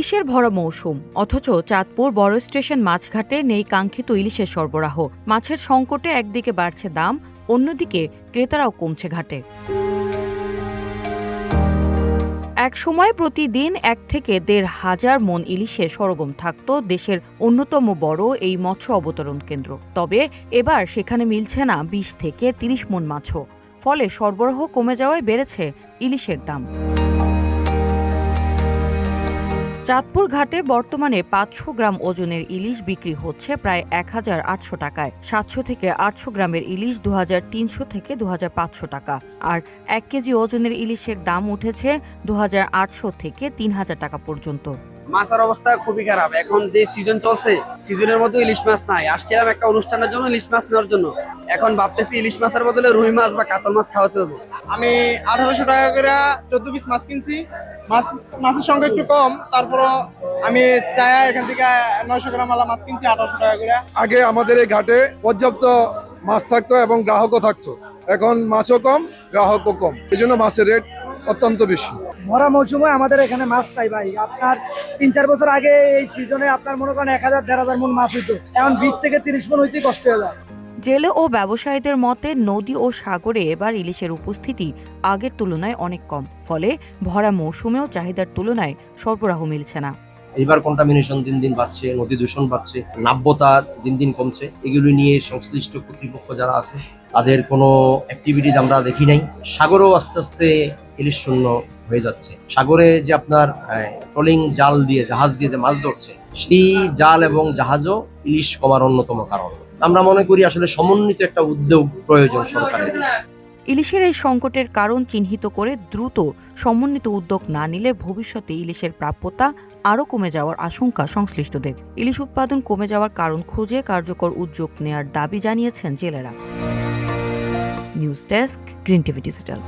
ইলিশের ভরা মৌসুম, অথচ চাঁদপুর বড় স্টেশন মাছঘাটে নেই কাঙ্ক্ষিত ইলিশের সরবরাহ। মাছের সংকটে একদিকে বাড়ছে দাম, অন্যদিকে ক্রেতারাও কমছে ঘাটে। এক সময় প্রতিদিন 1 থেকে 1.5 হাজার মন ইলিশের সরগম থাকত দেশের অন্যতম বড় এই মৎস্য অবতরণ কেন্দ্র। তবে এবার সেখানে মিলছে না 20 থেকে 30 মন মাছও। ফলে সরবরাহ কমে যাওয়ায় বেড়েছে ইলিশের দাম। চাঁদপুর ঘাটে বর্তমানে 500 গ্রাম ওজনের ইলিশ বিক্রি হচ্ছে প্রায় 1800 টাকায়। 700 থেকে 800 গ্রামের ইলিশ 2300 থেকে 2500 টাকা। আর 1 কেজি ওজনের ইলিশের দাম উঠেছে 2800 থেকে 3000 টাকা পর্যন্ত। মাছের অবস্থা খুবই খারাপ। এখন যে সিজন চলছে, সিজনের মধ্যে ইলিশ মাছ নাই। আসছিলাম একটা অনুষ্ঠানের জন্য ইলিশ মাছ নেওয়ার জন্য, এখন ভাবতেছি ইলিশ মাছের বদলে রুই মাছ বা কাতল মাছ খাওয়াতে হবে। আমি 1800 টাকা করে 14 পিস মাছ কিনছি। মাছের সংখ্যা একটু কম, তারপর আমি চাই এখান থেকে 900 গ্রাম মালা মাছ কিনছি 1800 টাকা করে। আগে আমাদের এই ঘাটে পর্যাপ্ত মাছ থাকতো এবং গ্রাহকও থাকতো, এখন মাছও কম গ্রাহকও কম, এই জন্য মাছের রেট অত্যন্ত বেশি। ভরা মৌসুমে আমাদের এখানে মাছ পাই ভাই। আপনার 3-4 বছর আগে এই সিজনে আপনার মনে করেন 1000-1500 মন মাছ হইতো, এখন 20 থেকে 30 মন হইতে কষ্ট হয়ে যায়। জেলে ও ব্যবসায়ীদের মতে নদী ও সাগরে এবার ইলিশের উপস্থিতি আগের তুলনায় অনেক কম। ফলে ভরা মৌসুমেও চাহিদার তুলনায় সরবরাহ মিলছে না। এইবার কন্টামিনেশন দিন দিন বাড়ছে, নদী দূষণ বাড়ছে, নাব্যতা দিন দিন কমছে। এগুলো নিয়ে সংশ্লিষ্ট কর্তৃপক্ষ যারা আছে তাদের কোনো অ্যাক্টিভিটিজ আমরা দেখি নাই। সাগরও আস্তে আস্তে ইলিশ শূন্য হয়ে যাচ্ছে। সাগরে যে আপনার ট্রলিং জাল দিয়ে, জাহাজ দিয়ে যে মাছ ধরছে, সেই জাল এবং জাহাজও ইলিশ কমার অন্যতম কারণ। আমরা মনে করি আসলে সমন্বিত একটা উদ্যোগ প্রয়োজন সরকারের। ইলিশের এই সংকটের কারণ চিহ্নিত করে দ্রুত সমন্বিত উদ্যোগ না নিলে ভবিষ্যতে ইলিশের প্রাপ্যতা আরও কমে যাওয়ার আশঙ্কা সংশ্লিষ্টদের। ইলিশ উৎপাদন কমে যাওয়ার কারণ খুঁজে কার্যকর উদ্যোগ নেয়ার দাবি জানিয়েছেন জেলেরা। News desk, green TV digital.